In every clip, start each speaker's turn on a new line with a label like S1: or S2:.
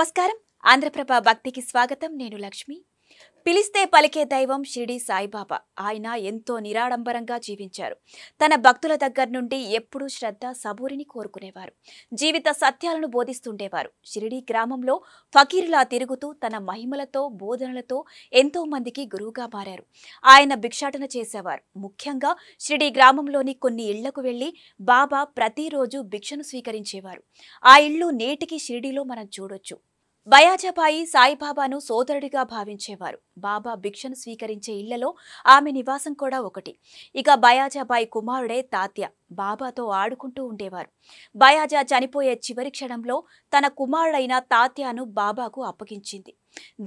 S1: నమస్కారం. ఆంధ్రప్రభ భక్తికి స్వాగతం. నేను లక్ష్మి. పిలిస్తే పలికే దైవం షిరిడి సాయిబాబా. ఆయన ఎంతో నిరాడంబరంగా జీవించారు. తన భక్తుల దగ్గర నుండి ఎప్పుడూ శ్రద్ధ, సబూరిని కోరుకునేవారు. జీవిత సత్యాలను బోధిస్తుండేవారు. షిరిడి గ్రామంలో ఫకీరులా తిరుగుతూ తన మహిమలతో, బోధనలతో ఎంతో మందికి గురువుగా మారారు. ఆయన భిక్షాటన చేసేవారు. ముఖ్యంగా షిరిడి గ్రామంలోని కొన్ని ఇళ్లకు వెళ్లి బాబా ప్రతిరోజు భిక్షను స్వీకరించేవారు. ఆ ఇళ్లు నేటికి షిరిడిలో మనం చూడొచ్చు. బయాజాబాయి సాయిబాబాను సోదరుడిగా భావించేవారు. బాబా భిక్షను స్వీకరించే ఇళ్లలో ఆమె నివాసం కూడా ఒకటి. ఇక బయాజాబాయి కుమారుడే తాత్య బాబాతో ఆడుకుంటూ ఉండేవారు. బయాజా చనిపోయే చివరి క్షణంలో తన కుమారుడైన తాత్యాను బాబాకు అప్పగించింది.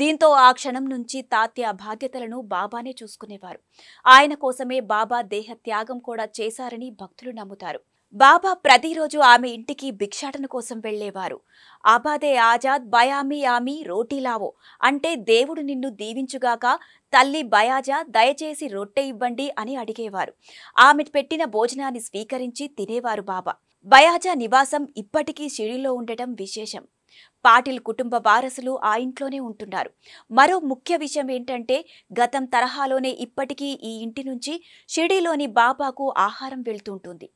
S1: దీంతో ఆ క్షణం నుంచి తాత్య బాధ్యతలను బాబానే చూసుకునేవారు. ఆయన కోసమే బాబా దేహ త్యాగం కూడా చేశారని భక్తులు నమ్ముతారు. బాబా ప్రతిరోజు ఆమె ఇంటికి భిక్షాటన కోసం వెళ్లేవారు. ఆబాదే ఆజాద్ బయామి ఆమి రోటీలావో అంటే దేవుడు నిన్ను దీవించుగాక, తల్లి బయాజా దయచేసి రొట్టె ఇవ్వండి అని అడిగేవారు. ఆమె పెట్టిన భోజనాన్ని స్వీకరించి తినేవారు బాబా. బయాజా నివాసం ఇప్పటికీ షిరిడిలో ఉండటం విశేషం. పాటిల్ కుటుంబ వారసులు ఆ ఇంట్లోనే ఉంటున్నారు. మరో ముఖ్య విషయం ఏంటంటే గతం తరహాలోనే ఇప్పటికీ ఈ ఇంటి నుంచి షిరిడిలోని బాబాకు ఆహారం వెళ్తుంటుంది.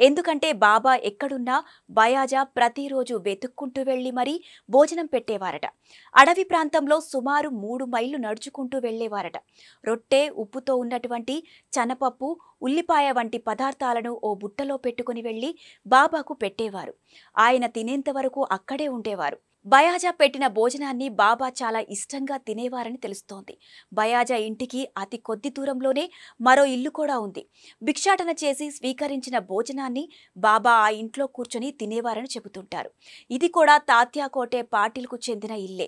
S1: ఎందుకంటే బాబా ఎక్కడున్నా బయాజా ప్రతిరోజు వెతుక్కుంటూ వెళ్లి మరీ భోజనం పెట్టేవారట. అడవి ప్రాంతంలో సుమారు 3 మైళ్లు నడుచుకుంటూ వెళ్లేవారట. రొట్టె, ఉప్పుతో ఉన్నటువంటి చనపప్పు, ఉల్లిపాయ వంటి పదార్థాలను ఓ బుట్టలో పెట్టుకుని వెళ్లి బాబాకు పెట్టేవారు. ఆయన తినేంత వరకు అక్కడే ఉండేవారు. బయాజా పెట్టిన భోజనాన్ని బాబా చాలా ఇష్టంగా తినేవారని తెలుస్తోంది. బయాజా ఇంటికి అతి కొద్ది దూరంలోనే మరో ఇల్లు కూడా ఉంది. భిక్షాటన చేసి స్వీకరించిన భోజనాన్ని బాబా ఆ ఇంట్లో కూర్చొని తినేవారని చెబుతుంటారు. ఇది కూడా తాత్యాకోటే పాటిల్కు చెందిన ఇల్లే.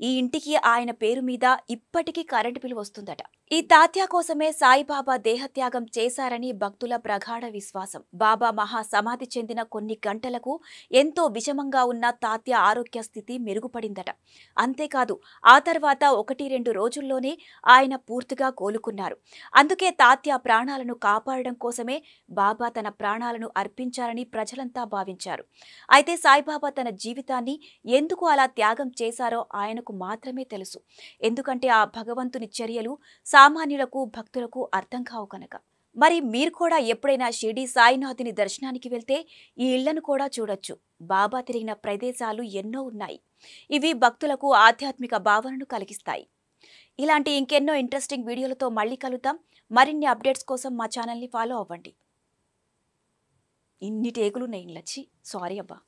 S1: ఈ ఇంటికి ఆయన పేరు మీద ఇప్పటికీ కరెంటు బిల్లు వస్తుందట. ఈ తాత్యా కోసమే సాయిబాబా దేహత్యాగం చేశారని భక్తుల ప్రగాఢ విశ్వాసం. బాబా మహా సమాధి చెందిన కొన్ని గంటలకు ఎంతో విషమంగా ఉన్న తాత్యా ఆరోగ్య స్థితి మెరుగుపడిందట. అంతేకాదు ఆ తర్వాత 1-2 రోజుల్లోనే ఆయన పూర్తిగా కోలుకున్నారు. అందుకే తాత్యా ప్రాణాలను కాపాడడం కోసమే బాబా తన ప్రాణాలను అర్పించారని ప్రజలంతా భావించారు. అయితే సాయిబాబా తన జీవితాన్ని ఎందుకు అలా త్యాగం చేశారో ఆయనకు మాత్రమే తెలుసు. ఎందుకంటే ఆ భగవంతుని చర్యలు సామాన్యులకు, భక్తులకు అర్థం కావు కనుక. మరి మీరు కూడా ఎప్పుడైనా షిరిడి సాయినాథుని దర్శనానికి వెళ్తే ఈ ఇళ్లను కూడా చూడొచ్చు. బాబా తిరిగిన ప్రదేశాలు ఎన్నో ఉన్నాయి. ఇవి భక్తులకు ఆధ్యాత్మిక భావనను కలిగిస్తాయి. ఇలాంటి ఇంకెన్నో ఇంట్రెస్టింగ్ వీడియోలతో మళ్ళీ కలుద్దాం. మరిన్ని అప్డేట్స్ కోసం మా ఛానల్ని ఫాలో అవ్వండి. ఇన్ని టేకులు నేను లచ్చి సారీ అబ్బా.